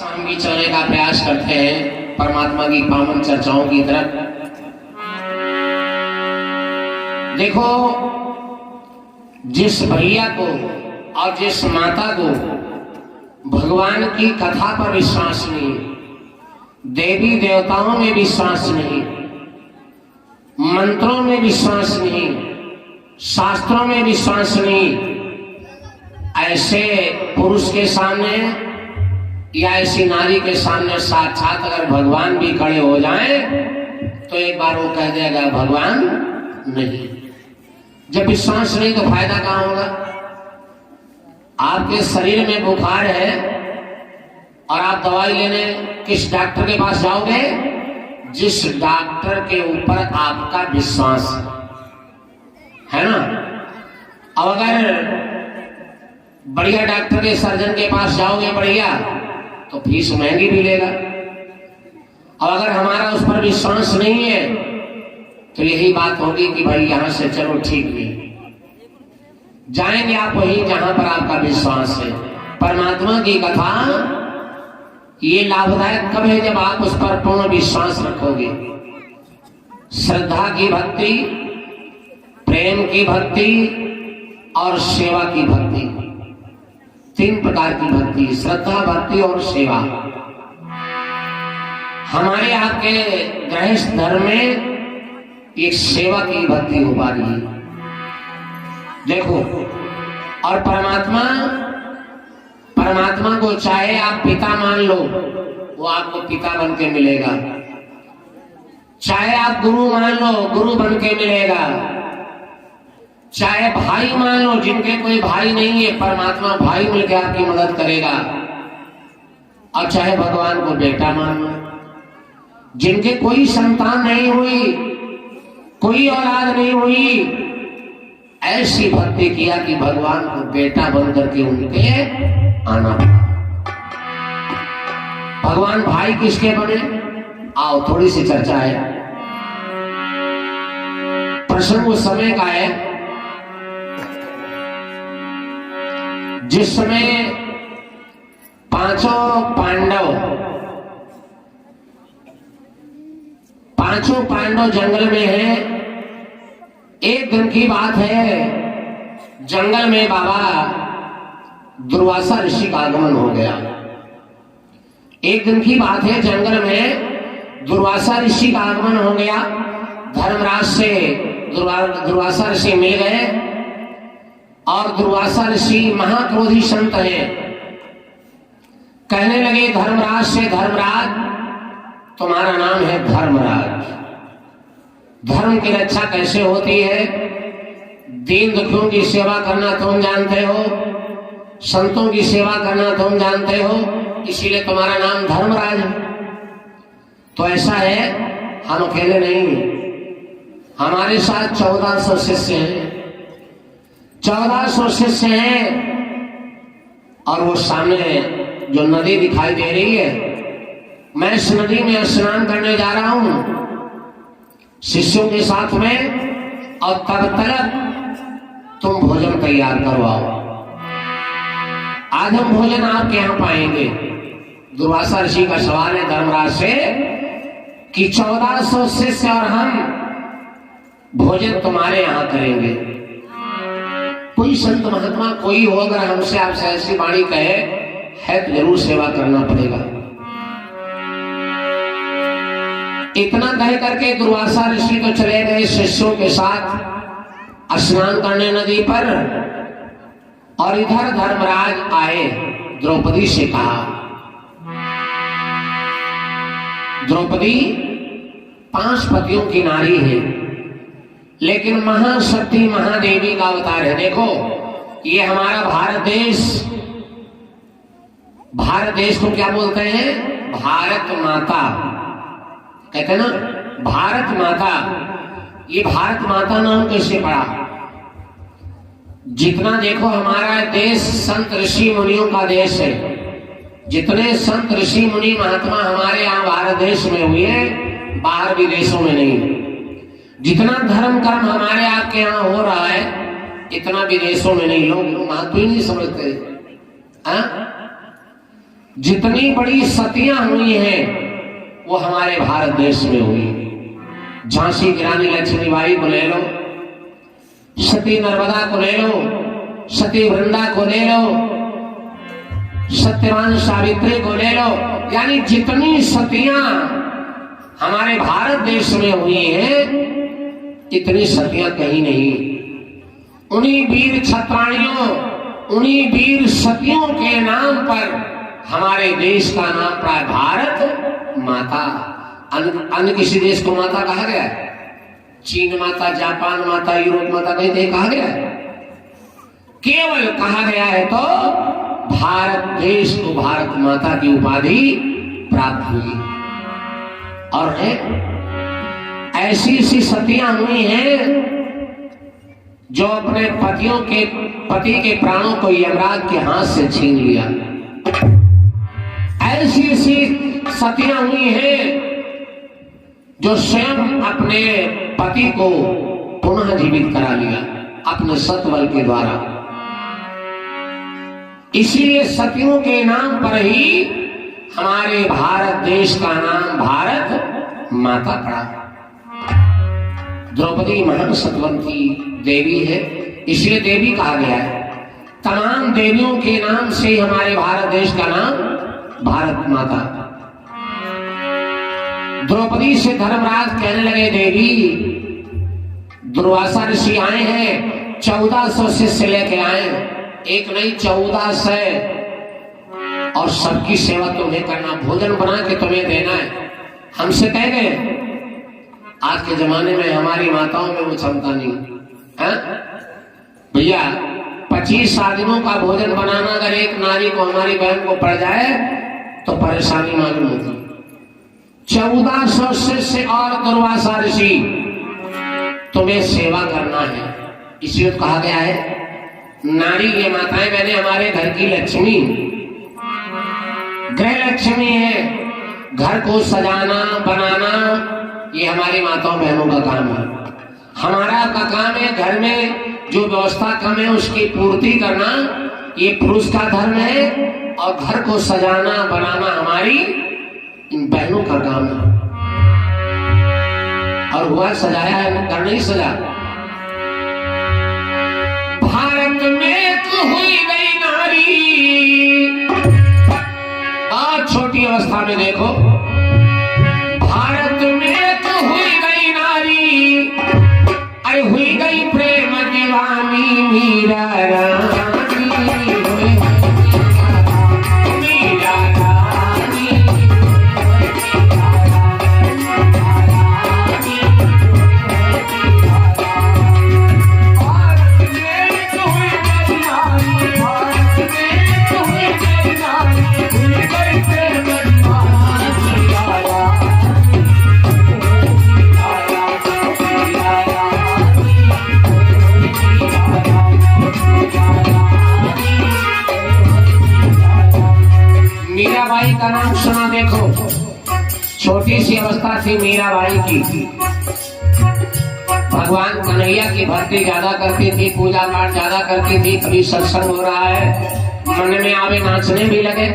सामने चलने का प्रयास करते हैं परमात्मा की पावन चर्चाओं की तरफ। देखो, जिस भैया को और जिस माता को भगवान की कथा पर विश्वास नहीं, देवी देवताओं में विश्वास नहीं, मंत्रों में विश्वास नहीं, शास्त्रों में विश्वास नहीं, ऐसे पुरुष के सामने या ऐसी नारी के सामने साक्षात अगर भगवान भी खड़े हो जाएं तो एक बार वो कह देगा भगवान नहीं। जब विश्वास नहीं तो फायदा कहां होगा? आपके शरीर में बुखार है और आप दवाई लेने किस डॉक्टर के पास जाओगे? जिस डॉक्टर के ऊपर आपका विश्वास है ना। अब अगर बढ़िया डॉक्टर के सर्जन के पास जाओगे बढ़िया, तो फीस महंगी भी लेगा। और अगर हमारा उस पर विश्वास नहीं है तो यही बात होगी कि भाई यहां से चलो ठीक नहीं, जाएंगे आप वहीं जहां पर आपका विश्वास है। परमात्मा की कथा ये लाभदायक कब है? जब आप उस पर पूर्ण विश्वास रखोगे। श्रद्धा की भक्ति, प्रेम की भक्ति और सेवा की भक्ति, तीन प्रकार की भक्ति, श्रद्धा, भक्ति और सेवा। हमारे आपके गृहस्थ धर्म में एक सेवा की भक्ति हो पा रही है। देखो, और परमात्मा को चाहे आप पिता मान लो, वो आपको पिता बन के मिलेगा। चाहे आप गुरु मान लो, गुरु बन के मिलेगा। चाहे भाई मान लो, जिनके कोई भाई नहीं है, परमात्मा भाई मिलकर आपकी मदद करेगा। और चाहे भगवान को बेटा मान लो, जिनके कोई संतान नहीं हुई, कोई औलाद नहीं हुई, ऐसी भक्ति किया कि भगवान को बेटा बन करके उनके आना। भगवान भाई किसके बने? आओ थोड़ी सी चर्चा है। प्रसंग उस समय का है जिस समय पांचों पांडव जंगल में हैं। एक दिन की बात है, जंगल में बाबा दुर्वासा ऋषि का आगमन हो गया। एक दिन की बात है, जंगल में दुर्वासा ऋषि का आगमन हो गया। धर्मराज से दुर्वासा ऋषि मिल गए और दुर्वासा ऋषि महाक्रोधी संत हैं। कहने लगे धर्मराज से, धर्मराज तुम्हारा नाम है धर्मराज, धर्म की रक्षा कैसे होती है? दीन दुखियों की सेवा करना तुम जानते हो, संतों की सेवा करना तुम जानते हो, इसीलिए तुम्हारा नाम धर्मराज है। तो ऐसा है, हम अकेले नहीं, हमारे साथ 1400 शिष्य हैं। 1400 शिष्य हैं और वो सामने जो नदी दिखाई दे रही है, मैं इस नदी में स्नान करने जा रहा हूं शिष्यों के साथ में, और तब तक तुम भोजन तैयार करवाओ। आज हम भोजन आपके यहां पाएंगे। दुर्वासा ऋषि का सवाल है धर्मराज से कि 1400 शिष्य और हम भोजन तुम्हारे यहां करेंगे। कोई संत महात्मा कोई हो अगर हमसे आपसे ऐसी वाणी कहे है तो जरूर सेवा करना पड़ेगा। इतना कह करके दुर्वासा ऋषि तो चले गए शिष्यों के साथ स्नान करने नदी पर, और इधर धर्मराज आए। द्रौपदी से कहा, द्रौपदी 5 पतियों की नारी है, लेकिन महाशक्ति महादेवी का अवतार है। देखो, ये हमारा भारत देश को क्या बोलते हैं? भारत माता कहते हैं ना, भारत माता। ये भारत माता नाम कैसे पड़ा? जितना देखो हमारा देश संत ऋषि मुनियों का देश है। जितने संत ऋषि मुनि महात्मा हमारे यहाँ भारत देश में हुए, बाहर विदेशों में नहीं। जितना धर्म कर्म हमारे आपके यहाँ हो रहा है, इतना विदेशों में नहीं। लोग महत्व ही नहीं समझते। जितनी बड़ी सतियां हुई हैं वो हमारे भारत देश में हुई। झांसी की रानी लक्ष्मीबाई को ले लो, सती नर्मदा को ले लो, सती वृंदा को ले लो, सत्यवान सावित्री को ले लो, यानी जितनी सतियां हमारे भारत देश में हुई हैं इतनी सतियां कहीं नहीं। उन्हीं वीर छत्राणियों, उन्हीं वीर सतियों के नाम पर हमारे देश का नाम पड़ा भारत माता। अन्य किसी देश को माता कहा गया है? चीन माता, जापान माता, यूरोप माता कहीं कहा गया है? केवल कहा गया है तो भारत देश को भारत माता की उपाधि प्राप्त हुई। और है ऐसी सी सतियां हुई हैं जो अपने पति के प्राणों को यमराज के हाथ से छीन लिया। ऐसी सी सतियां हुई हैं जो स्वयं अपने पति को पुनः जीवित करा लिया अपने सतबल के द्वारा। इसीलिए सतियों के नाम पर ही हमारे भारत देश का नाम भारत माता पड़ा। द्रौपदी महान सतवंती देवी है, इसलिए देवी कहा गया है। तमाम देवियों के नाम से ही हमारे भारत देश का नाम भारत माता। द्रौपदी से धर्मराज कहने लगे, देवी दुर्वासा ऋषि आए हैं, 1400 शिष्य लेके आए, एक नहीं 1400, और सबकी सेवा तुम्हें करना, भोजन बना के तुम्हें देना है। हमसे कह गए। आज के जमाने में हमारी माताओं में वो क्षमता नहीं है भैया। 25 आदमियों का भोजन बनाना अगर एक नारी को, हमारी बहन को पड़ जाए तो परेशानी मालूम होती। 1400 शिष्य और दुर्वासा ऋषि, तुम्हें सेवा करना है। इसलिए तो कहा गया है नारी, ये माताएं बहनें हमारे घर की लक्ष्मी, गृह लक्ष्मी है। घर को सजाना बनाना ये हमारी माताओं बहनों का काम है। हमारा का काम है घर में जो व्यवस्था कम है उसकी पूर्ति करना, ये पुरुष का धर्म है। और घर को सजाना बनाना हमारी इन बहनों का काम है। और हुआ सजाया है, घर नहीं सजा। भारत में तो हुई गई नारी, बहुत छोटी अवस्था में देखो, भारत में तो हुई गई नारी, अरे हुई गई प्रेम दीवानी मीरा रानी, मीरा रानी, भारत में तो हुई गई नारी, भारत में तो हुई गई नारी, हुई गई प्रेम दीवानी मीरा रानी। मीराबाई का नाम सुना देखो, छोटी सी अवस्था थी मीराबाई की। भगवान कन्हैया की भक्ति ज्यादा करती थी, पूजा पाठ ज्यादा करती थी। कभी सत्संग हो रहा है, मन में आवे नाचने भी लगे।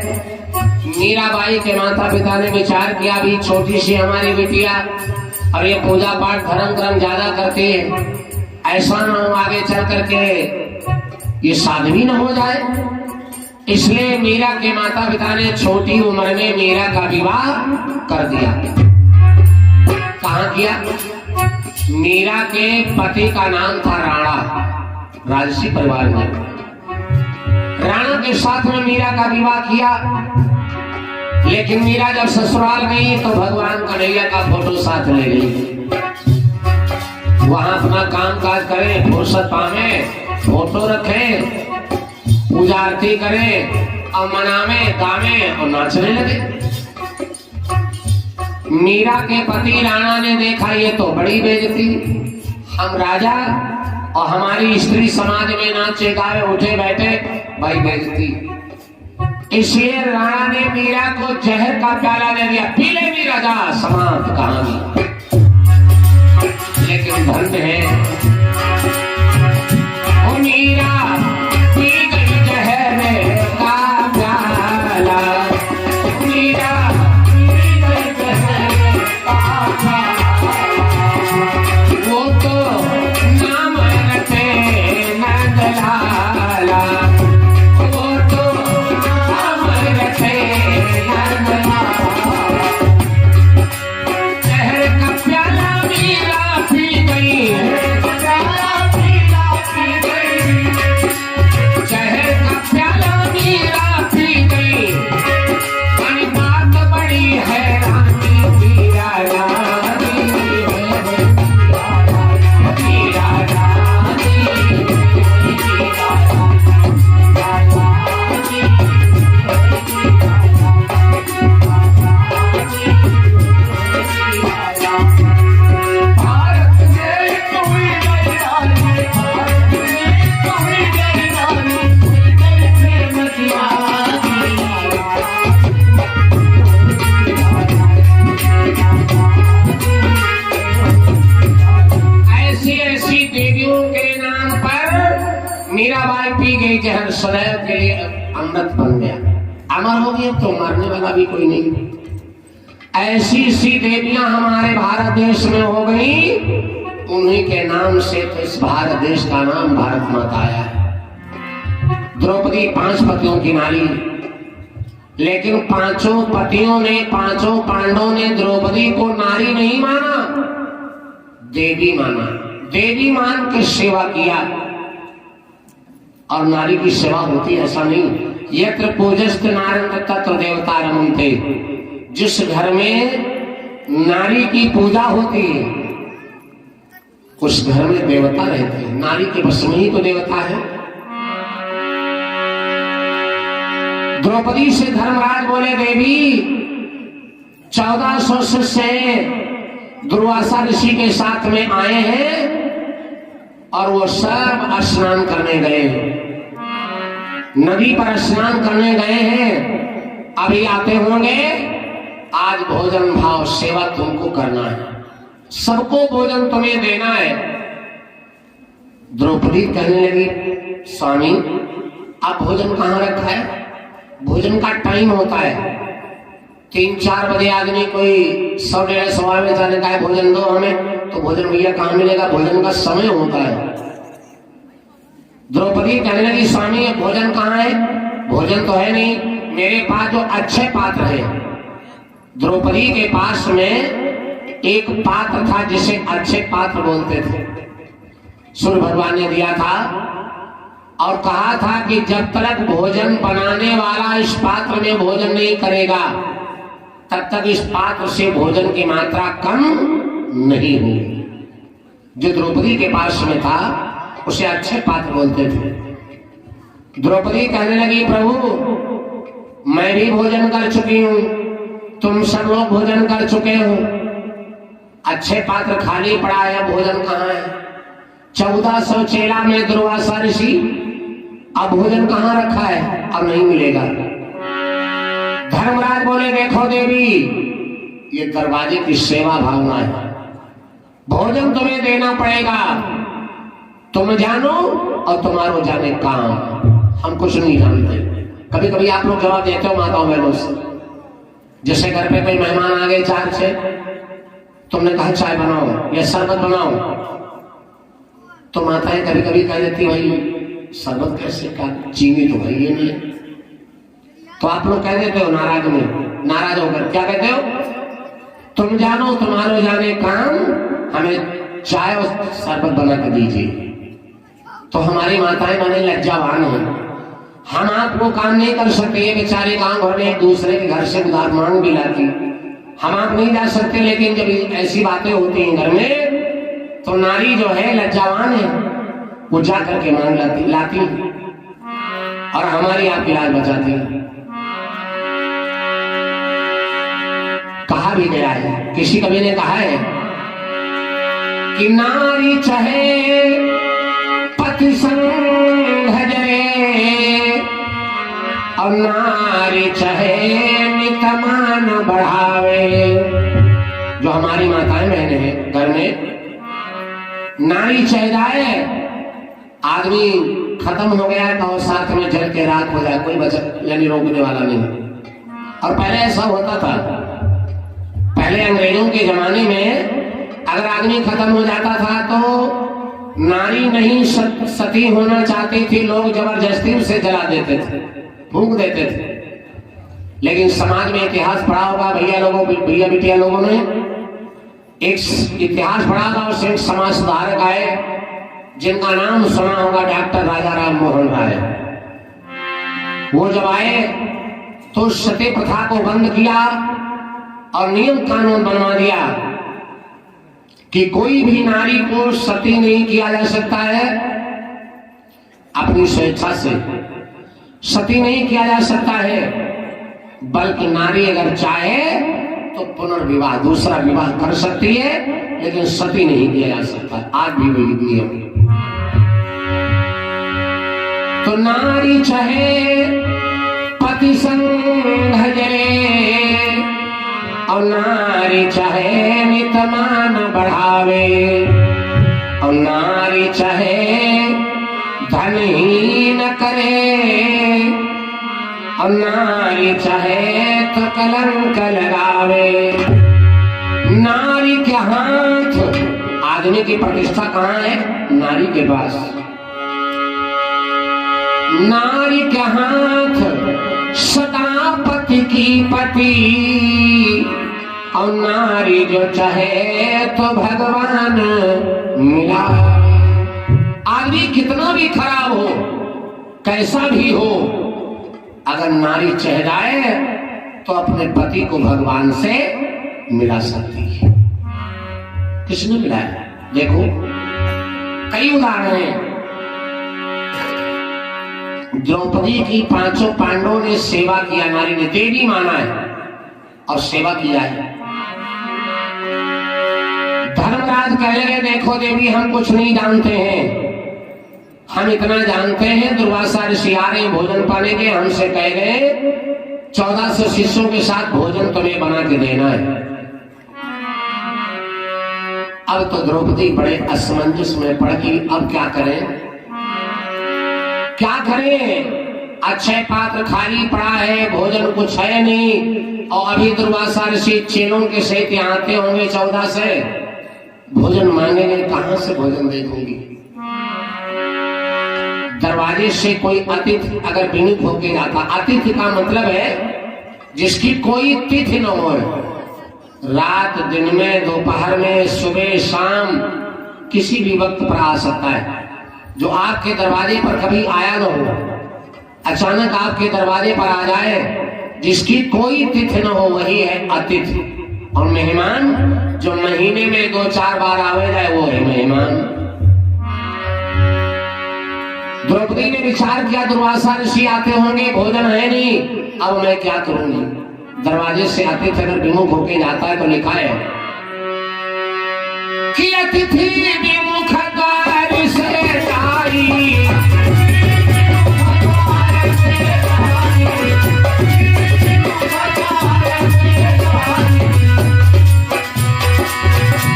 मीराबाई के माता पिता ने विचार किया, अभी छोटी सी हमारी बिटिया और ये पूजा पाठ धर्म कर्म ज्यादा करती है, ऐसा न हो आगे चल करके ये साध्वी न हो जाए। इसलिए मीरा के माता पिता ने छोटी उम्र में मीरा का विवाह कर दिया। कहाँ किया? मीरा के पति का नाम था राणा, राजसी परिवार में। राणा के साथ में मीरा का विवाह किया। लेकिन मीरा जब ससुराल गई तो भगवान कन्हैया का फोटो साथ ले गई। वहां अपना काम काज करें, फुर्सत पावे, फोटो रखें, पूजा आरती करें और मनावे गावे और नाचने लगे। मीरा के पति राणा ने देखा ये तो बड़ी बेइज्जती, हम राजा और हमारी स्त्री समाज में नाचे गावे उठे बैठे, भाई बेइज्जती। इसलिए राणा ने मीरा को जहर का प्याला दे दिया, पी ले मीरा जा, समाप्त कहानी। लेकिन धन है वो मीरा पी गई जहर का प्याला, बराबर होगी, अब तो मारने वाला भी कोई नहीं। ऐसी सी देवियां हमारे भारत देश में हो गई, उन्हीं के नाम से तो इस भारत देश का नाम भारत माता आया है। द्रौपदी 5 पतियों की नारी, लेकिन 5 पतियों ने, 5 पांडवों ने द्रौपदी को नारी नहीं माना, देवी माना। देवी मान के सेवा किया। और नारी की सेवा होती ऐसा नहीं, यत्र पूजस्त नारयण तत्र देवता रमन्ते। जिस घर में नारी की पूजा होती है उस घर में देवता रहते हैं। नारी के बस में ही तो देवता है। द्रौपदी से धर्मराज बोले, देवी 1400 शिष्य दुर्वासा ऋषि के साथ में आए हैं और वो सब स्नान करने गए हैं, नदी पर स्नान करने गए हैं, अभी आते होंगे। आज भोजन भाव सेवा तुमको करना है, सबको भोजन तुम्हें देना है। द्रौपदी कहने लगी, स्वामी आप भोजन कहाँ रखा है? भोजन का टाइम होता है, 3-4 बजे आदमी कोई 100-150 में जाने का है भोजन दो हमें, तो भोजन भैया कहाँ मिलेगा? भोजन का समय होता है। द्रौपदी कहने लगी, स्वामी ये भोजन कहाँ है? भोजन तो है नहीं, मेरे पास जो अच्छे पात्र है। द्रौपदी के पास में एक पात्र था जिसे अच्छे पात्र बोलते थे, सूर्य भगवान ने दिया था और कहा था कि जब तक भोजन बनाने वाला इस पात्र में भोजन नहीं करेगा तब तक इस पात्र से भोजन की मात्रा कम नहीं होगी। जो द्रौपदी के पास में था उसे अच्छे पात्र बोलते थे। द्रौपदी कहने लगी, प्रभु मैं भी भोजन कर चुकी हूं, तुम सब लोग भोजन कर चुके हो, अच्छे पात्र खाली पड़ा है, भोजन कहाँ है? 1400 चेला में दुर्वासा ऋषि, अब भोजन कहाँ रखा है? अब नहीं मिलेगा। धर्मराज बोले, देखो देवी ये दरवाजे की सेवा भावना है, भोजन तुम्हें देना पड़ेगा, तुम जानो और तुम्हारो जाने काम, हम कुछ नहीं जानते। कभी कभी आप लोग जवाब देते हो माताओं बहनों से, जैसे घर पे कोई मेहमान आ गए 4 से, तुमने कहा चाय बनाओ या शरबत बनाओ, तो माताएं कभी कभी कह देती भाई शरबत कैसे, का चीनी तो भाई ये नहीं। तो आप लोग कह देते हो नाराज होकर क्या कहते हो? तुम जानो तुम्हारो जाने काम, हमें चाय और शरबत बना कर दीजिए। तो हमारी माताएं माने लज्जावान है, हम आपको काम नहीं कर सकते, ये बेचारे काम भर में एक दूसरे के घर से उधार मांग भी लाती, हम आप नहीं जा सकते। लेकिन जब ऐसी बातें होती हैं घर में तो नारी जो है लज्जावान है, वो जा करके मांग लाती और हमारी आप इलाज बचाती। कहा भी गया है, किसी कवि ने कहा है कि नारी चाहे पति संग भजरे और नारी चाहे नितमान बढ़ावे। जो हमारी माताएं बहनें हैं घर में, नारी चाहे जाए, आदमी खत्म हो गया तो साथ में जल के रात हो जाए, कोई बचत यानी रोकने वाला नहीं। और पहले ऐसा होता था, पहले अंग्रेजों के जमाने में अगर आदमी खत्म हो जाता था तो नारी नहीं सती होना चाहती थी, लोग जबरदस्ती उसे जला देते थे, फूंक देते थे। लेकिन समाज में इतिहास पढ़ा होगा भैया बिटिया लोगों ने, एक इतिहास पढ़ा होगा, उससे एक समाज सुधारक आए जिनका नाम सुना होगा, डॉक्टर राजा राम मोहन राय। वो जब आए तो सती प्रथा को बंद किया और नियम कानून बनवा दिया कि कोई भी नारी को सती नहीं किया जा सकता है, अपनी स्वेच्छा से सती नहीं किया जा सकता है, बल्कि नारी अगर चाहे तो पुनर्विवाह, दूसरा विवाह कर सकती है, लेकिन सती नहीं किया जा सकता। आज भी वही नियम। तो नारी चाहे पति संग भजरे और नारी चाहे नितमान बढ़ावे और नारी चाहे धन ही न करे और नारी चाहे तो कलंक लगावे। नारी के हाथ, आदमी की प्रतिष्ठा कहाँ है? नारी के पास। नारी के हाथ सदा पति की पति, और नारी जो चाहे तो भगवान मिला। आदमी कितना भी खराब हो, कैसा भी हो, अगर नारी चाह जाए तो अपने पति को भगवान से मिला सकती है। किसने मिलाया? देखो कई उदाहरण हैं। द्रौपदी की पांचों पांडवों ने सेवा किया, नारी ने देवी माना है और सेवा किया है। धर्मराज कह लगे देखो देवी हम कुछ नहीं जानते हैं, हम इतना जानते हैं दुर्वासा ऋषि आ रहे हैं भोजन पाने के, हमसे कह गए 1400 शिष्यों के साथ भोजन तुम्हें बना के देना है। अब तो द्रौपदी बड़े असमंजस में पड़ गई, अब क्या करें क्या करें? अक्षय पात्र खाली पड़ा है, भोजन कुछ है नहीं, और अभी दुर्वासा ऋषि चेलों के सहित यहाँ आते होंगे 14 से, भोजन मांगेंगे, कहां से भोजन देखूंगी? दरवाजे से कोई अतिथि अगर विमुख होके जाता, अतिथि का मतलब है जिसकी कोई तिथि न हो, रात दिन में, दोपहर में, सुबह शाम, किसी भी वक्त पर आ सकता है। जो आपके दरवाजे पर कभी आया न हो, अचानक आपके दरवाजे पर आ जाए, जिसकी कोई तिथि न हो, वही है अतिथि। और मेहमान जो महीने में 2-4 बार आवे जाए, वो है मेहमान। द्रौपदी ने विचार किया दुर्वासा ऋषि आते होंगे, भोजन है नहीं, अब मैं क्या करूंगी? दरवाजे से अतिथि अगर विमुख होके जाता है तो लिखा है कि अतिथि विमुख द्वार से आई,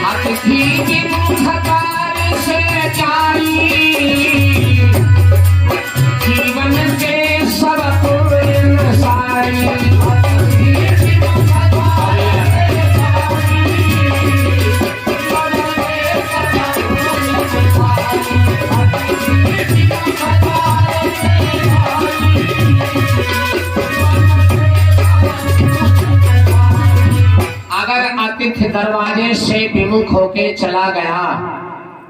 अतिथि विमुख द्वार से आई, जीवन के सब पूर्ण सारी। अगर अतिथि दरवाजे से विमुख होके चला गया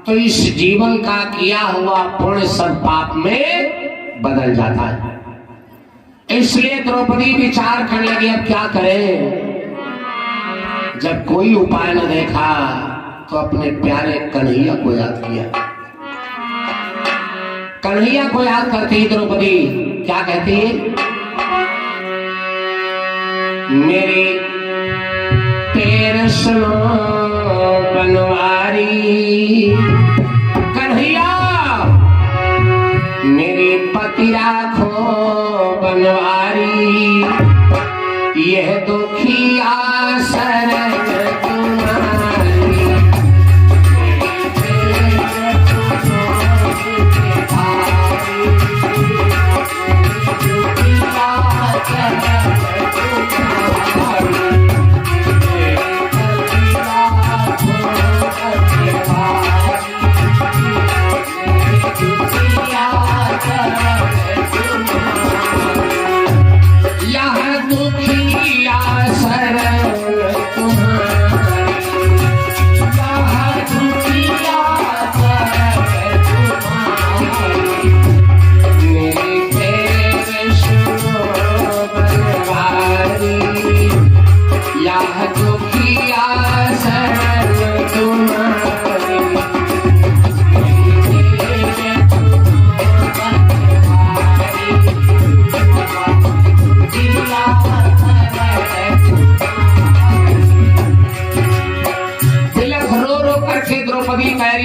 तो इस जीवन का किया हुआ पुण्य सब पाप में बदल जाता है। इसलिए द्रौपदी विचार करने लगी अब क्या करें। जब कोई उपाय न देखा तो अपने प्यारे कन्हैया को याद किया। कन्हैया को याद करती द्रौपदी क्या कहती है? मेरे पैर सुनो बनवारी, कन्हैया मेरे पति राखो बनवारी, यह दुखिया शरण तुम्हारी।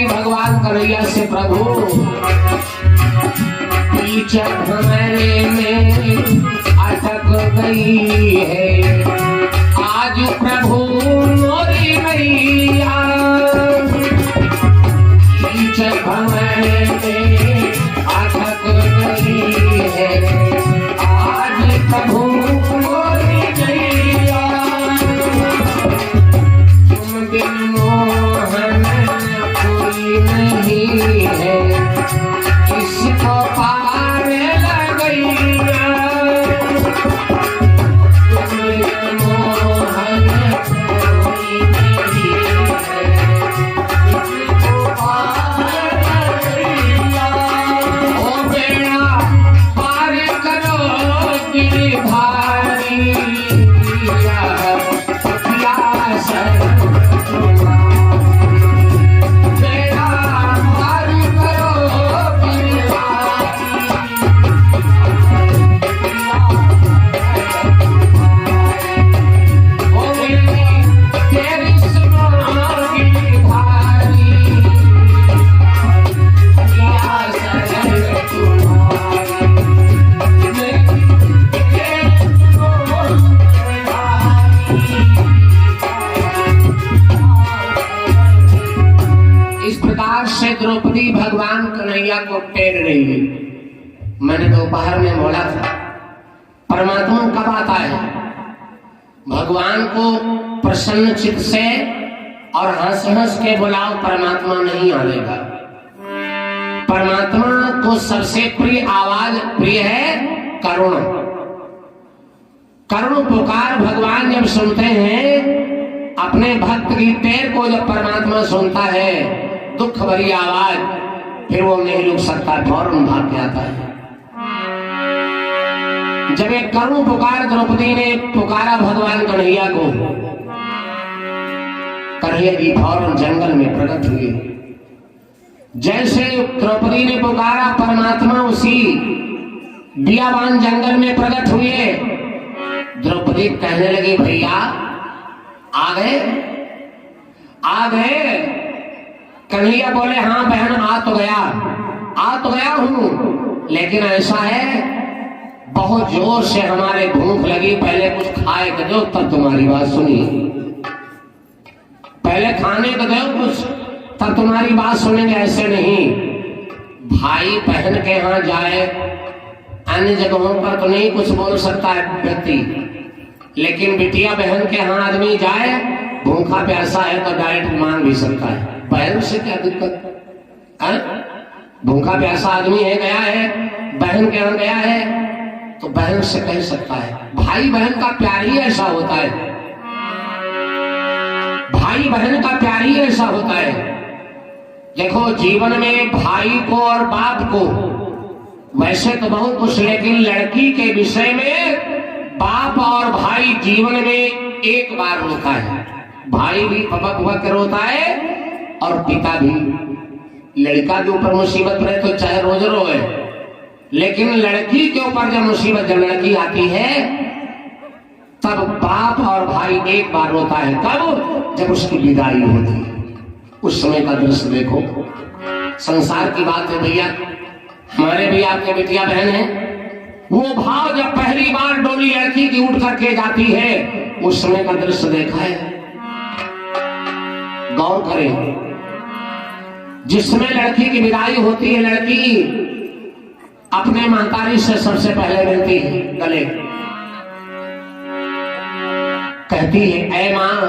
भगवान कन्हैया से प्रभु पीछे हमारे में अटक गई है, आज प्रभु मोरी मैया पीछे हमारे में अटक गई है, आज द्रौपदी भगवान कन्हैया को टेर रही है। मैंने दोपहर में बोला था परमात्मा कब आता है? भगवान को प्रसन्न चित्त से और हंस हंस के बुलाओ, परमात्मा नहीं आएगा। परमात्मा को सबसे प्रिय आवाज प्रिय है करुण। करुण पुकार भगवान जब सुनते हैं, अपने भक्त की टेर को जब परमात्मा सुनता है, दुख भरी आवाज, फिर वो नहीं रुक सकता, फौरन भाग के आता है। जब एक करुण पुकार द्रौपदी ने पुकारा भगवान कन्हैया को, कन्हैया जी फौरन जंगल में प्रकट हुए। जैसे द्रौपदी ने पुकारा, परमात्मा उसी बियाबान जंगल में प्रकट हुए। द्रौपदी कहने लगी भैया आ गए, आ गए। कन्हैया बोले हाँ बहन आ तो गया हूं, लेकिन ऐसा है बहुत जोर से हमारे भूख लगी, पहले कुछ खाए तो दो तब तुम्हारी बात सुनिए। पहले खाने को दो कुछ तब तुम्हारी बात सुनेंगे, ऐसे नहीं। भाई बहन के यहाँ जाए, अन्य जगहों पर तो नहीं कुछ बोल सकता है व्यक्ति, लेकिन बिटिया बहन के यहाँ आदमी जाए, भूखा प्यासा है तो डायरेक्ट मांग भी सकता है। बहन से क्या दिक्कत है? भूखा प्यासा आदमी है, गया है बहन के यहाँ गया है तो बहन से कह सकता है। भाई बहन का प्यार ही ऐसा होता है, भाई बहन का प्यार ही ऐसा होता है। देखो जीवन में भाई को और बाप को वैसे तो बहुत कुछ, लेकिन लड़की के विषय में बाप और भाई जीवन में एक बार रोता है। भाई भी पपक वक्त रोता है और पिता भी। लड़का के ऊपर मुसीबत रहे तो चाहे रोज रोए, लेकिन लड़की के ऊपर जब मुसीबत, जब लड़की आती है तब बाप और भाई एक बार रोता है। कब? जब उसकी विदाई होती है, उस समय का दृश्य देखो। संसार की बात है भैया, हमारे भी आपके बेटिया बहन है, वो भाव जब पहली बार डोली लड़की की उठ करके जाती है, उस समय का दृश्य देखा है? गौर करें। जिस समय लड़की की विदाई होती है, लड़की अपने महतारी से सबसे पहले मिलती है, गले कहती है ऐ माँ,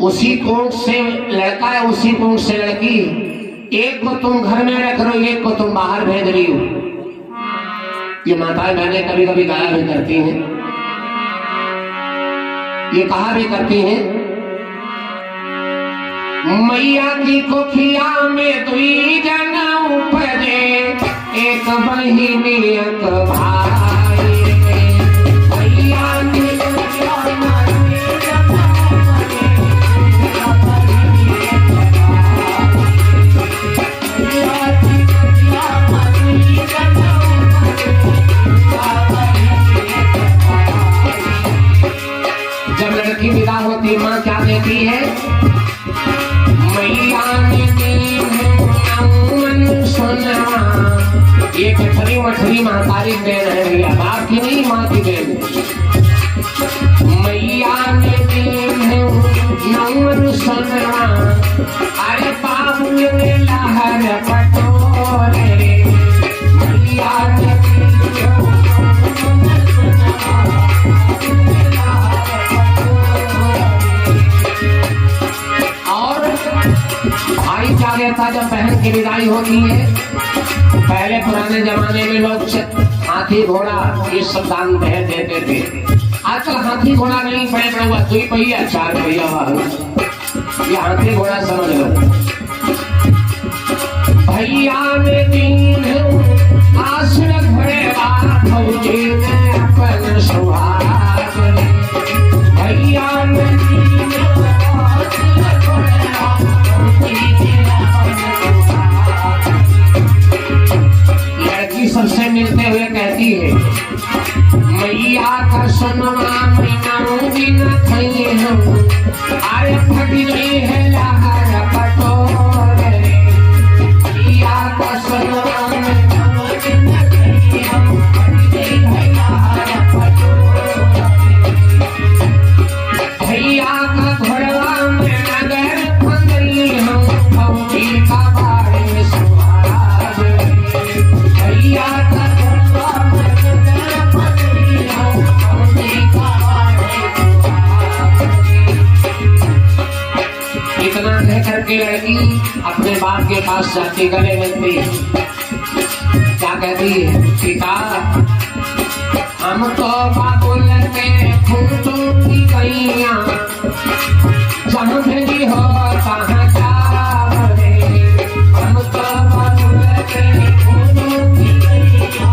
उसी कोंठ से लड़का है, उसी कोंठ से लड़की, एक को तुम घर में रख रहे हो, एक को तुम बाहर भेज रही हो। ये माताएं बहनें कभी कभी गाया भी करती हैं, ये कहा भी करती हैं, मैया की कोखिया में दुई जन उपजे, एक बहिनी एक भाई। मैया की कोखिया में दुई जन उपजे, एक बहिनी एक भाई। मैया की कोखिया में दुई जन उपजे, एक बहिनी एक भाई। जब लड़की विदा होती, माँ क्या देती है? मैया ने दी है सुनवा, ये कठरी मठरी महतारी देन है भैया, बाप की नहीं माँ की देन। मैया ने दी है नौन सुनवा, अरे बाबू ने लहर पटोरे। मैया ने भाई क्या कहता जब बहन की विदाई होती है? पहले पुराने जमाने में लोग हाथी घोड़ा ये सब दान दहेज देते थे। आजकल हाथी घोड़ा नहीं, बड़े बड़े हुआ 2 पहिया 4 पहिया वाहन, ये हाथी घोड़ा समझ लो। भैया ने दीन आश्र घरे फौजी ने अपन सुहाग। भैया ने दीन लड़की सबसे मिलते हुए कहती है, मैया का सुनवा मिनाऊंगी न खइए हम, अरे फगली है लहर पटोरे। मैया का सुनवा मिनाऊंगी न खइए हम, फगली है लहर पटोरे। भैया का घोड़वा में नगर फंदली हम, फौजी का बाड़ी। करके लड़की अपने बाप के पास जाती, गले लगती, क्या कहती है, पिता हम तो बाबुल के फूटों की गैया, जहाँ भेजी हो तहाँ जावे, हम तो बाबुल के फूटों की गैया,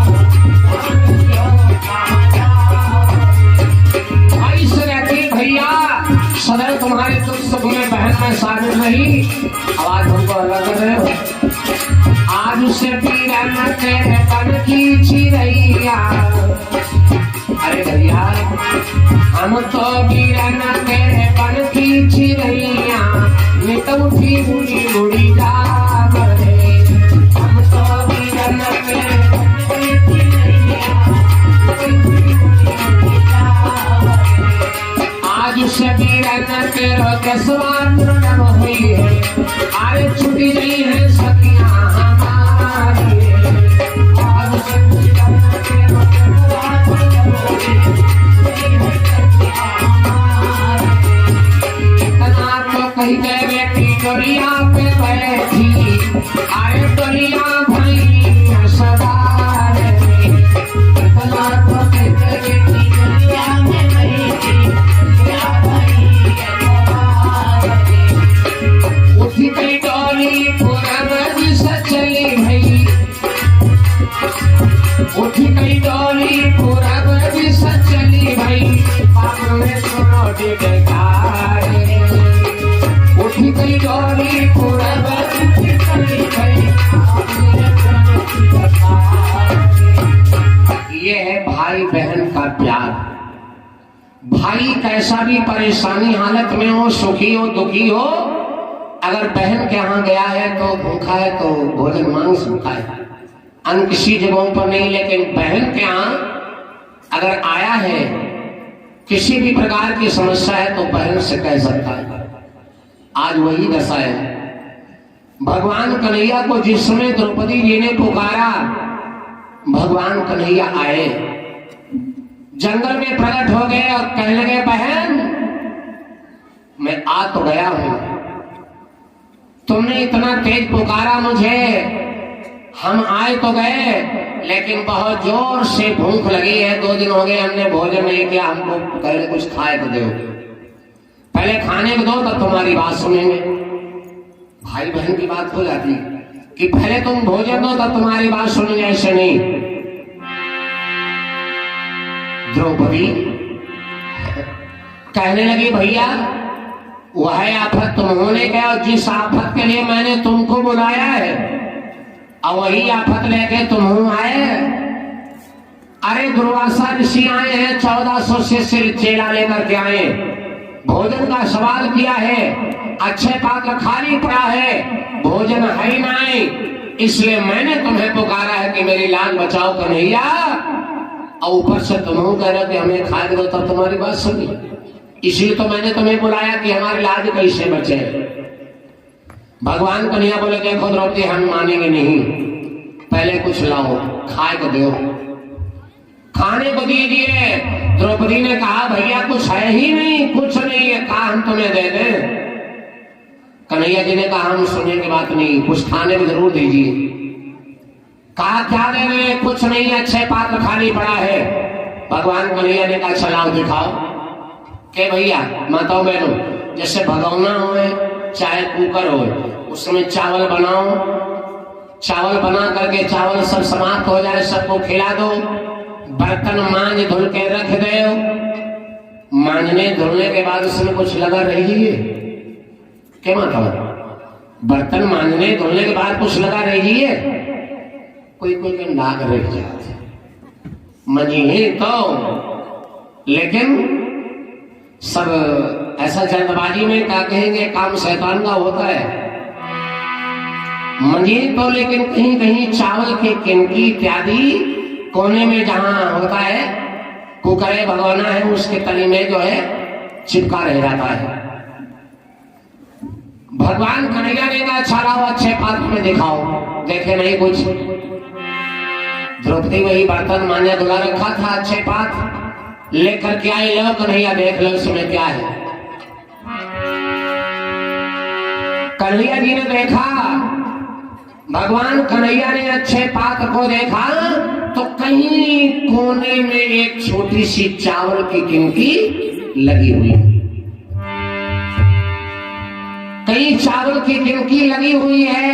ऐसे रहती भैया सदैव तुम्हारे दुख सुख में बहन में शामिल रही। आवाज हमको अलग कर रहे हो। आज उसे पीरन तेरे तन की चिरैया, अरे भैया हम तो पीरन तेरे तन की चिरैया, नित उठी बुढ़ी बुढ़ी जाग रे, हम तो पीरन तेरे तन की चिरैया, आज उसे पीरन तेरे कसवार पूर्ण हुई है, अरे छुटी गई है सखियां हमारी, आज उसे पीरन तेरे कसवार पूर्ण हुई है, इतना तो कही गए बेटी डोरिया पे बैठी, अरे डोरिया भाई सदा रे, इतना तो कही गए बेटी डोरिया में बैठी, उठी गई डोली पूरब से चली भई, उठी गई डोली पूरब से चली भई, बाप में सुनो डिडकारे, उठी गई डोली पूरब से चली भई। ये है भाई बहन का प्यार। भाई कैसा भी परेशानी हालत में हो, सुखी हो दुखी हो, अगर बहन के यहाँ गया है तो भूखा है तो भोजन मांग सकता है, अन्य किसी जगहों पर नहीं, लेकिन बहन के यहाँ अगर आया है, किसी भी प्रकार की समस्या है तो बहन से कह सकता है। आज वही दशा है। भगवान कन्हैया को जिस समय द्रौपदी जी ने पुकारा, भगवान कन्हैया आए, जंगल में प्रकट हो गए और कहने लगे, बहन मैं आ तो गया हूं, तुमने इतना तेज पुकारा मुझे, हम आए तो गए, लेकिन बहुत जोर से भूख लगी है, 2 दिन हो गए हमने भोजन नहीं किया, हमको पहले कुछ खाए तो दो, पहले खाने को दो तब तुम्हारी बात सुनेंगे। भाई बहन की बात हो जाती कि पहले तुम भोजन दो तब तुम्हारी बात सुनेंगे, ऐसे नहीं। द्रौपदी कहने लगी, भैया वह आफत तुमने गया और जिस आफत के लिए मैंने तुमको बुलाया है, और वही आफत लेके तुम आए। अरे दुर्वासा ऋषि आए हैं, 1400 से चेला लेकर के आए, भोजन का सवाल किया है, अच्छे पात्र खाली पड़ा है, भोजन है ही नहीं, इसलिए मैंने तुम्हें पुकारा है कि मेरी लान बचाओ कन्हैया, और ऊपर से तुम कह रहे कि हमें खा दो तब तुम्हारी बात सुनी, इसलिए तो मैंने तुम्हें बुलाया कि हमारी लाज कैसे बचे। भगवान कन्हैया बोले, देखो द्रौपदी हम मानेंगे नहीं, पहले कुछ लाओ खाए को दो। खाने को दीजिए। द्रौपदी ने कहा, भैया कुछ है ही नहीं, कुछ नहीं है, कहा हम तुम्हें दे दें। कन्हैया जी ने कहा, हम सुनने की बात नहीं, कुछ खाने को जरूर दीजिए। कहा क्या दे रहे, कुछ नहीं, अच्छे पात्र खाली पड़ा है। भगवान कन्हैया ने कहा, चलाओ दिखाओ। के भैया माताओं बहनों, जैसे भगौना हो चाहे कुकर हो, उसमें चावल बनाओ, चावल बना करके चावल सब समाप्त हो जाए, सबको खिला दो, बर्तन मांज धुल के रख दो। मांजने धुलने के बाद उसमें कुछ लगा रहिए, क्या माता, बर्तन मांजने धुलने के बाद कुछ लगा रहिए, कोई कोई के नाक रह जाते मजीहे तो, लेकिन सब ऐसा जल्दबाजी में क्या कहेंगे, काम शैतान का होता है। मंजीर तो लेकिन कहीं कहीं चावल के किनकी इत्यादि कोने में जहां होता है, कुकरे भगोना है, उसके तली में जो है चिपका रह जाता है। भगवान कन्हैया ने कहा, अच्छा लाओ, अच्छे पात्र में दिखाओ। देखे नहीं कुछ। द्रौपदी वही बर्तन मांझा धुला रखा था, अच्छे पात्र लेकर के आई। लो कन्हैया देख लो इसमें क्या है। कन्हैया जी ने देखा, भगवान कन्हैया ने अच्छे पात्र को देखा तो कहीं कोने में एक छोटी सी चावल की किनकी लगी हुई, कहीं चावल की किनकी लगी हुई है।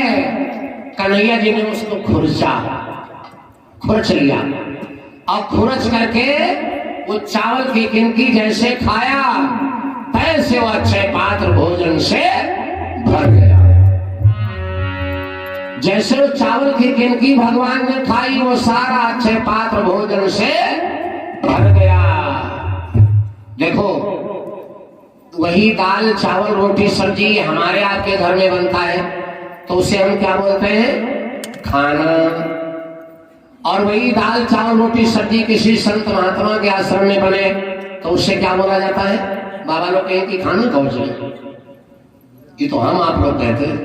कन्हैया जी ने उसको खुरच लिया और खुरच करके वो चावल की किनकी जैसे खाया तैसे वो अच्छे पात्र भोजन से भर गया। जैसे वो चावल की किनकी भगवान ने खाई वो सारा अच्छे पात्र भोजन से भर गया। देखो, वही दाल चावल रोटी सब्जी हमारे आपके घर में बनता है तो उसे हम क्या बोलते हैं? खाना। और वही दाल चावल रोटी सब्जी किसी संत महात्मा के आश्रम में बने तो उससे क्या बोला जाता है? बाबा लोग कहें कि खाना कहो चले, ये तो हम आप लोग कहते हैं।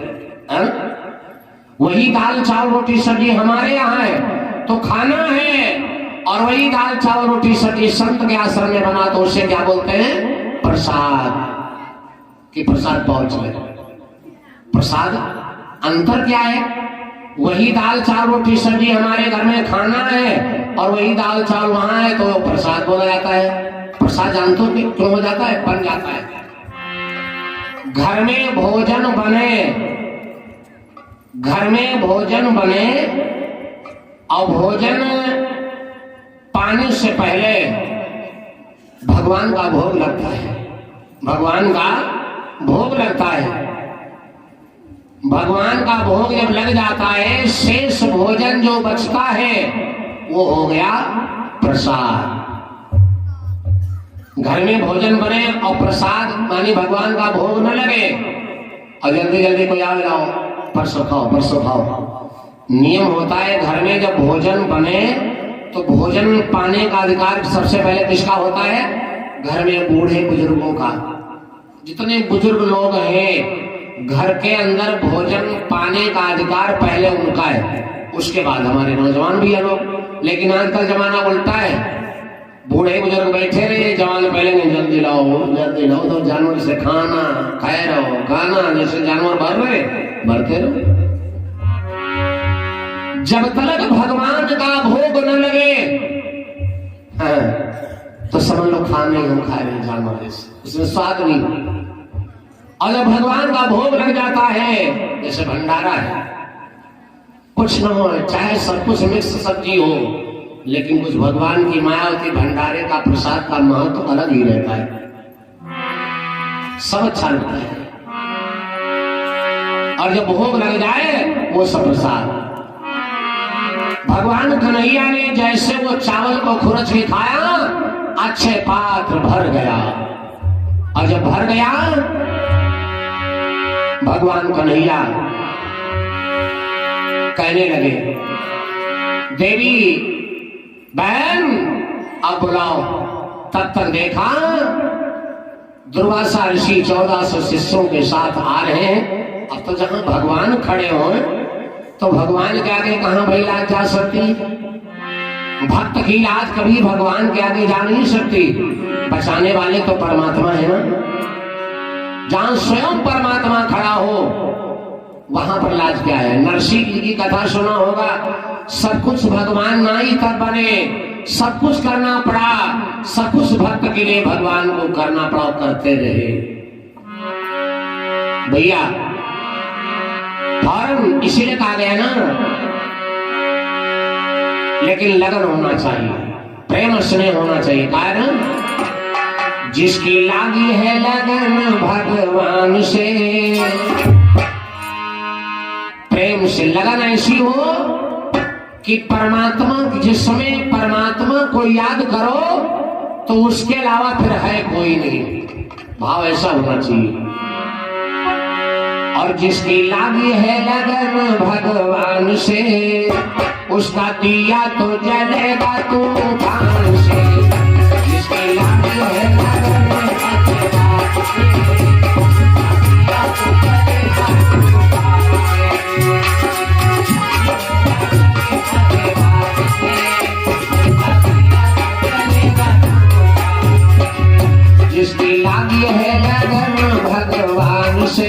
वही दाल चावल रोटी सब्जी हमारे यहाँ है तो खाना है, और वही दाल चावल रोटी सब्जी संत के आश्रम में बना तो उसे क्या बोलते हैं? प्रसाद। कि प्रसाद पहुंच गए। प्रसाद अंतर क्या है? वही दाल चावल रोटी सब्जी हमारे घर में खाना है और वही दाल चावल वहां है तो प्रसाद बोला जाता है। प्रसाद जानते हो क्यों हो जाता है? बन जाता है। घर में भोजन बने और भोजन पाने से पहले भगवान का भोग लगता है। भगवान का भोग जब लग जाता है, शेष भोजन जो बचता है वो हो गया प्रसाद। घर में भोजन बने और प्रसाद मानी भगवान का भोग न लगे और जल्दी जल्दी कोई आवे लाओ परसों खाओ। नियम होता है घर में जब भोजन बने तो भोजन पाने का अधिकार सबसे पहले किसका होता है? घर में बूढ़े बुजुर्गों का। जितने बुजुर्ग लोग हैं घर के अंदर भोजन पाने का अधिकार पहले उनका है, उसके बाद हमारे नौजवान भी है लोग। लेकिन आजकल जमाना उल्टा है, बूढ़े बुजुर्ग बैठे रहे, जवान पहले नहीं जल्दी लाओ तो जानवर से खाना खाए रहो, खाना जैसे जानवर भरते रहो। जब तक भगवान का भोग न लगे तो समझ लो खाने हम खा रहे जानवर जैसे, उसमें स्वाद नहीं। और जब भगवान का भोग लग जाता है, जैसे भंडारा है, कुछ न हो चाहे सब कुछ मिक्स सब्जी हो, लेकिन कुछ भगवान की माया होती, भंडारे का प्रसाद का महत्व तो अलग ही रहता है, सब अच्छा लगता है। और जब भोग लग जाए वो सब प्रसाद। भगवान कन्हैया ने जैसे वो चावल को खुरच के खाया, अच्छे पात्र भर गया। और जब भर गया, भगवान कन्हैया कहने लगे, देवी बहन अब बुलाओ। तब तक देखा दुर्वासा ऋषि 1400 शिष्यों के साथ आ रहे हैं। अब तो जहां भगवान खड़े हो तो भगवान के आगे कहां भाई लाज जा सकती? भक्त की लाज कभी भगवान के आगे जा नहीं सकती। बचाने वाले तो परमात्मा है ना। जहां स्वयं परमात्मा खड़ा हो वहां पर लाज क्या है? नरसिंह जी की कथा सुना होगा, सब कुछ भगवान ना ही कर बने, सब कुछ करना पड़ा, सब कुछ भक्त के लिए भगवान को करना पड़ा, करते रहे। भैया फॉर्म इसीलिए कहा गया ना, लेकिन लगन होना चाहिए, प्रेम स्नेह होना चाहिए। कारण जिसकी लागी है लगन भगवान से, प्रेम से लगन ऐसी हो कि परमात्मा, जिस समय परमात्मा को याद करो तो उसके अलावा फिर है कोई नहीं, भाव ऐसा होना चाहिए। और जिसकी लागी है लगन भगवान से, उसका दिया तो जलेगा तूफान से। जिसकी लागी है लगन भगवान से, जिसकी लागी है लगन भगवान से,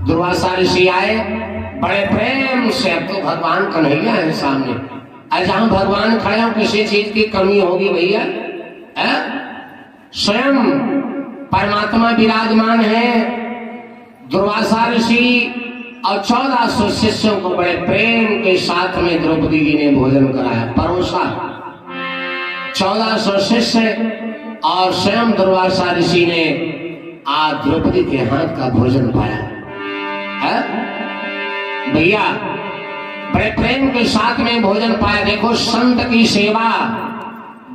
दुर्वासा ऋषि आए बड़े प्रेम से, अब तो भगवान कन्हैया है सामने, और जहां भगवान खड़े हो किसी चीज की कमी होगी भैया? स्वयं परमात्मा विराजमान है। दुर्वासा ऋषि और 1400 शिष्यों को बड़े प्रेम के साथ में द्रौपदी जी ने भोजन कराया, परोसा। 1400 शिष्य और स्वयं दुर्वासा ऋषि ने आज द्रौपदी के हाथ का भोजन पाया है भैया, बड़े प्रेम के साथ में भोजन पाया। देखो संत की सेवा,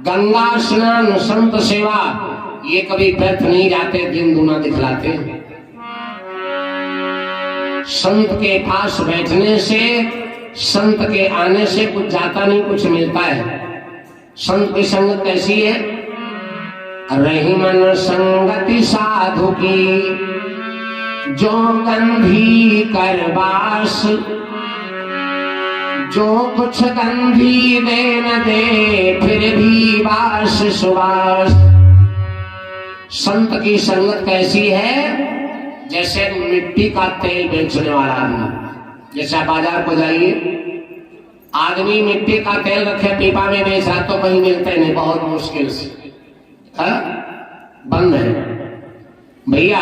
गंगा स्नान, संत सेवा, ये कभी व्यर्थ नहीं जाते, दिन दुना दिखलाते। संत के पास बैठने से, संत के आने से कुछ जाता नहीं, कुछ मिलता है। संत की संगत कैसी है? रही मन संगति साधु की, जो गंधी करबास, जो कुछ गंधी दे न दे, फिर भी वास सुवास। संत की संगत कैसी है? जैसे मिट्टी का तेल बेचने वाला आदमी, जैसे बाजार को जाइए, आदमी मिट्टी का तेल रखे पीपा में बेच रहा तो कहीं मिलते नहीं, बहुत मुश्किल से बंद है भैया।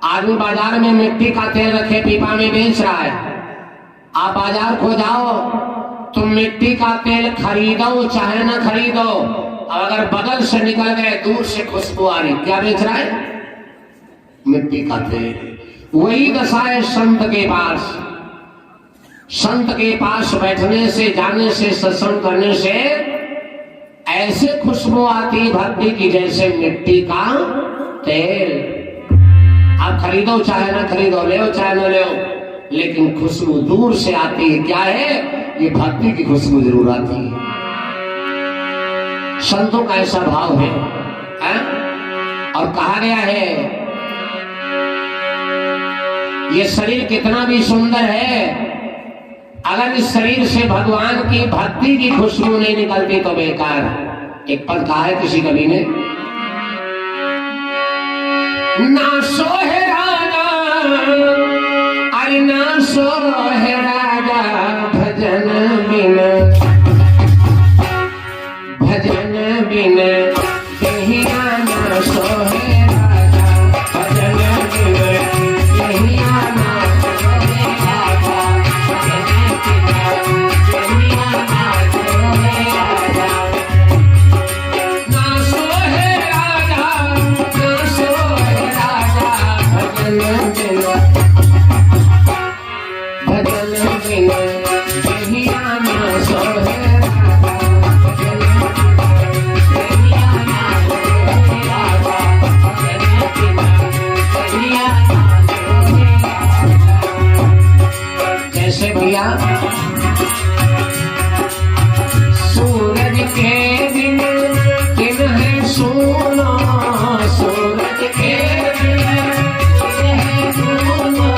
आदमी बाजार में मिट्टी का तेल रखे पीपा में बेच रहा है, आप बाजार को जाओ, तुम मिट्टी का तेल खरीदो चाहे ना खरीदो, अगर बगल से निकल गए दूर से खुशबू आ रही, क्या बेच रहा है? मिट्टी का तेल। वही दशा है संत के पास। संत के पास बैठने से, जाने से, सत्संग करने से ऐसे खुशबू आती है भक्ति की, जैसे मिट्टी का तेल। आप खरीदो चाहे ना खरीदो, ले चाहे ना ले, लेकिन खुशबू दूर से आती है। क्या है? ये भक्ति की खुशबू जरूर आती है। संतों का ऐसा भाव है, और कहा गया है ये शरीर कितना भी सुंदर है, अगर इस शरीर से भगवान की भक्ति की खुशबू नहीं निकलती तो बेकार। एक पद कहा है किसी कवि ने, ना सोहे राजा, अरे ना सोहे राजा भजन बिन, भजन बिन कहिया ना सोहे राजा, भजन बिन कहिया ना सोहे राजा, कहिया ना सोहे राजा। ना सोहे राजा, ना सोहे राजा भजन बिन, भजन बिन कहिया ना सोहे भैया। सूरज के बिन दिन है सोना, सूरज के बिन दिन है सोना,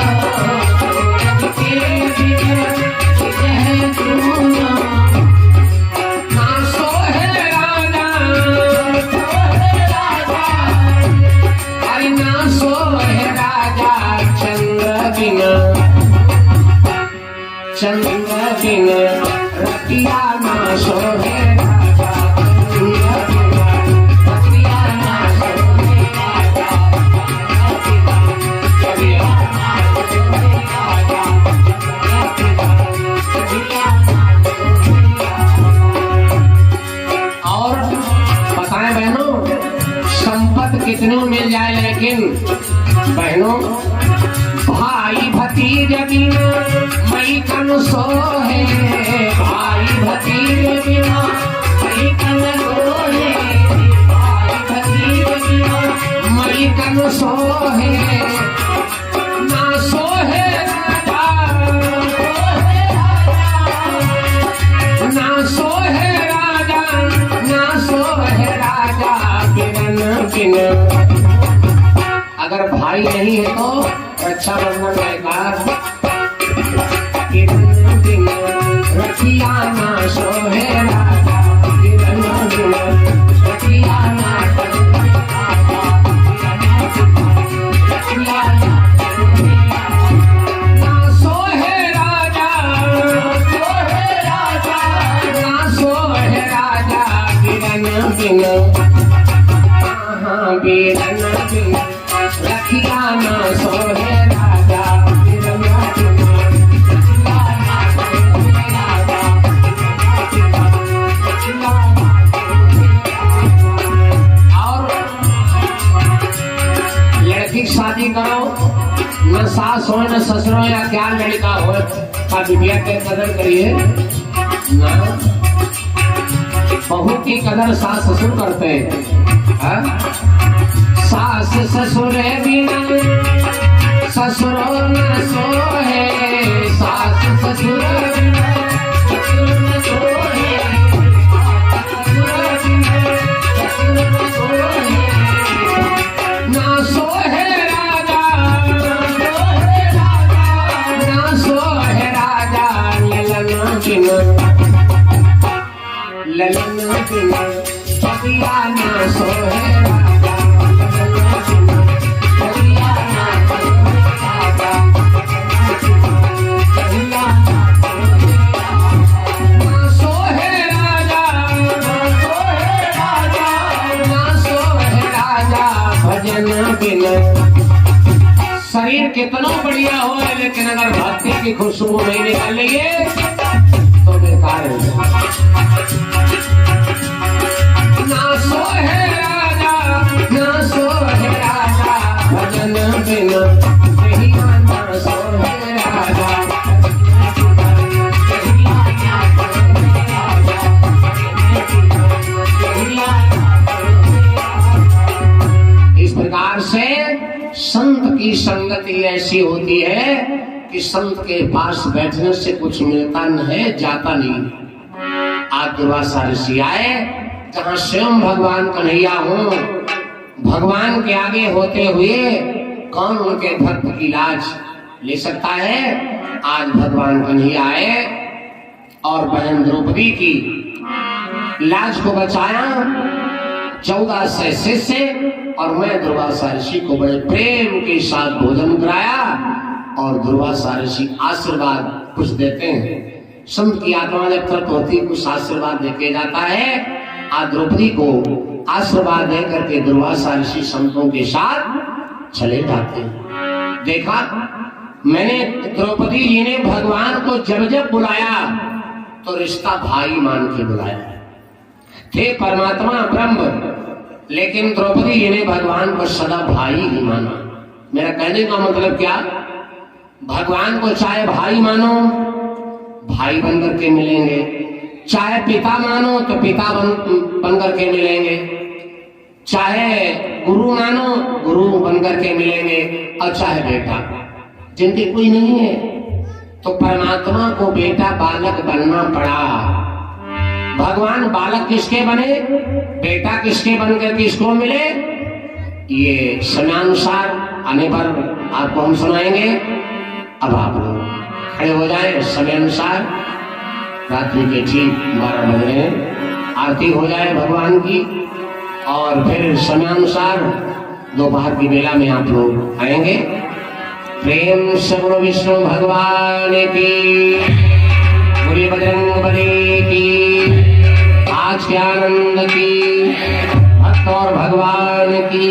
सूरज के बिन दिन है सोना। ना सोहे राजा, सोहे राजा, अरे ना सोहे राजा चंद्र बिना, चंद्र बिन रतिया ना सोहे राजा, रतिया ना सोहे राजा, रतिया ना सोहे राजा, रतिया ना सोहे राजा। और बताएं बहनों, संपत्ति कितनी मिल जाए, लेकिन बहनों भाई भतीज बिना मई कन सोहे, भाई भतीज बिना मई कन सोहे, भाई भतीज बिना मई कन सोहे। ना सोहे राजा, ना सोहे राजा, ना सोहे राजा बिन बिन। अगर भाई नहीं है तो रक्षाबंधन बेकार, रतिया ना सोहे राजा, रतिया ना सोहे राजा, रतिया ना सोहे राजा। न सोहे राजा बिरंगा कुमार, सखिया न सोहे राजा बिरंगा कुमार। और लड़की की शादी करो, न सास हो न ससुर हो या क्या लड़का हो, का बिटिया के कदर करिए ना। बहू की कदर सास ससुर करते हैं। सास ससुर बिना ससुर न सोहे, सास ससुर बिना ससुर न सोहे, ससुर बिना ससुर न सोहे, ना सोहे राजा ना सोहे राजा ललन बिना, ललन बिना सखिया न सोहे राजा, सखिया न सोहे राजा, सखिया न सोहे राजा, न सोहे राजा, न सोहे राजा भजन बिना। शरीर कितना बढ़िया हो लेकिन अगर भक्ति की खुशबू नहीं निकालेंगे तो बेकार है। ना सोहे राजा ना सोहे राजा भजन बिना, सखिया न सोहे राजा, सखिया न सोहे राजा, सखिया न। इस प्रकार से संत की संगति ऐसी होती है कि संत के पास बैठने से कुछ मिलता नहीं, जाता नहीं। आज दुर्वासा ऋषि आए जहाँ स्वयं भगवान कन्हैया हो, भगवान के आगे होते हुए कौन उनके भक्त की लाज ले सकता है। आज भगवान कन्हैया आए और बहन द्रौपदी की लाज को बचाया। 1400 शिष्य और मैं दुर्वासा ऋषि को बड़े प्रेम के साथ भोजन कराया और दुर्वासा ऋषि आशीर्वाद कुछ देते हैं। संत की आत्मा जब तृप्त होती कुछ आशीर्वाद देके जाता है। आज द्रौपदी को आशीर्वाद दे करके दुर्वासा ऋषि संतों के साथ चले जाते हैं। देखा मैंने द्रौपदी जी ने भगवान को जब जब बुलाया तो रिश्ता भाई मान के बुलाया। थे परमात्मा ब्रह्म, लेकिन द्रौपदी जी ने भगवान को सदा भाई ही माना। मेरा कहने का मतलब क्या, भगवान को चाहे भाई मानो भाई बनकर के मिलेंगे, चाहे पिता मानो तो पिता बनकर के मिलेंगे, चाहे गुरु मानो गुरु बनकर के मिलेंगे, और चाहे बेटा। जिनकी कोई नहीं है तो परमात्मा को बेटा बालक बनना पड़ा। भगवान बालक किसके बने, बेटा किसके बनकर किसको मिले, ये समयानुसार आने पर आपको हम सुनाएंगे। अब आप लोग खड़े हो जाए समय अनुसार। रात्रि के ठीक 12 बज रहे हैं, आरती हो जाए भगवान की और फिर समयानुसार दोपहर की बेला में आप लोग आएंगे। प्रेम से बोलो विष्णु भगवान की, बोलिए बजरंगबली की, आज के आनंद की, भक्त और भगवान की।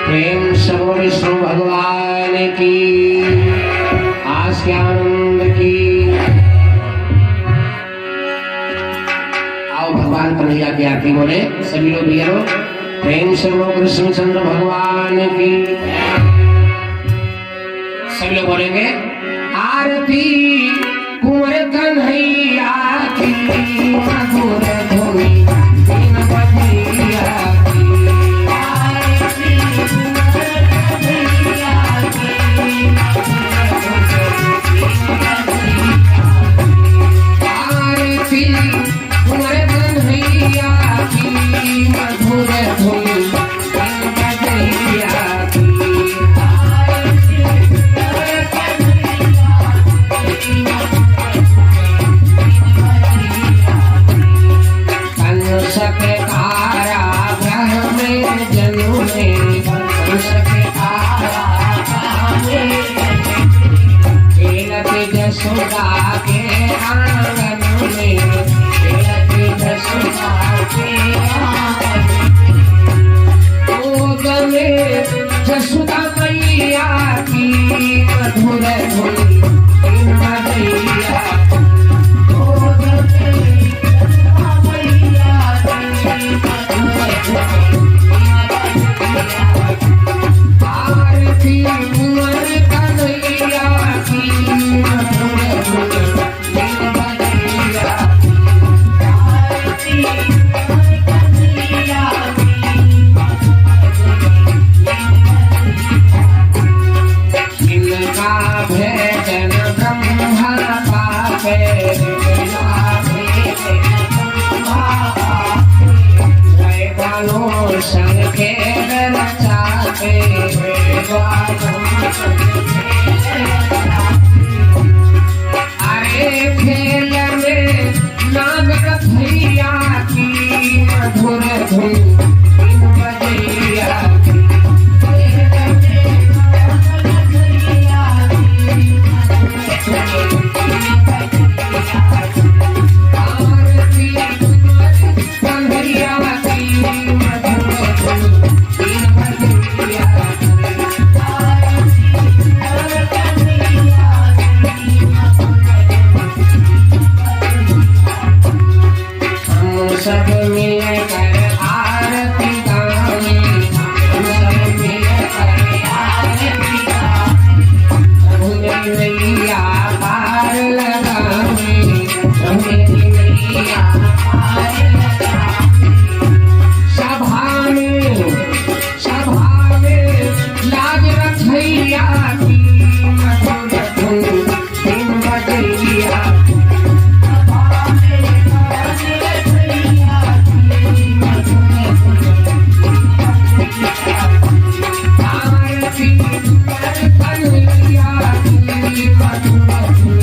प्रेम से विष्णु भगवान की, आज के आनंद की। आओ भगवान कन्हैया की आरती बोले सभी लोग भैया। प्रेम से कृष्णचंद्र भगवान की, सभी लोग बोलेंगे आरती। जसोदा के आंगन में खेलती जसोदा के आंगन गोद में जसोदा मैया की मधुर धुन इन बजैया गोद में जसोदा मैया की मधुर धुन आरती कुंवर कन्हैया की मधुर धुन इन बजैया आरती कुंवर कन्हैया की इनका भेदन ब्रह्मा पापे वैदानो संखे रचाते अरे खेल में नागर भैया की मधुर धुन इन बजैया आरती कन्हैया की मधुर धुन इन बजैया हम सब मिलकर आरती गाएं हम सब मिलकर आरती गाएं मैया पार लगावे मैया पार लगावे सभा में लाज रखैया की मधुर धुन इन बजैया आरती कुंवर कन्हैया की मधुर धुन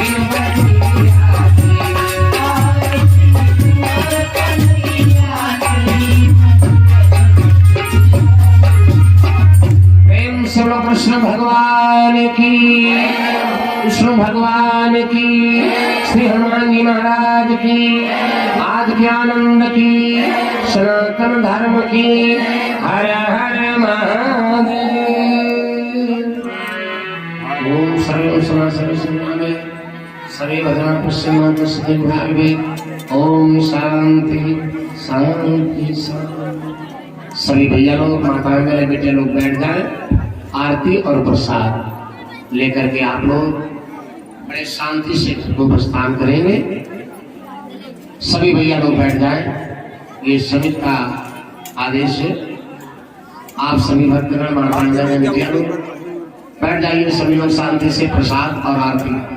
इन बजैया आरती कुंवर कन्हैया की प्रेम से बोलो कृष्ण भगवान की विष्णु भगवान की श्री हनुमान जी महाराज की आदि ज्ञानंद की सनातन धर्म की हर हर महादेव ओम सर्वे समा सर्वे संग्रामे सर्वे भद्रा पश्चिमांत सते भावे ओम शांति शांति शांति सभी भैया लोग माताएं मेरे बेटे लोग बैठ जाएं आरती और प्रसाद लेकर के आप लोग बड़े शांति से को प्रस्थान करेंगे सभी भैया लोग बैठ जाएं ये समिति का आदेश है आप सभी भक्तगण माताएं भैया लोग बैठ जाइए सभी लोग शांति से प्रसाद और आरती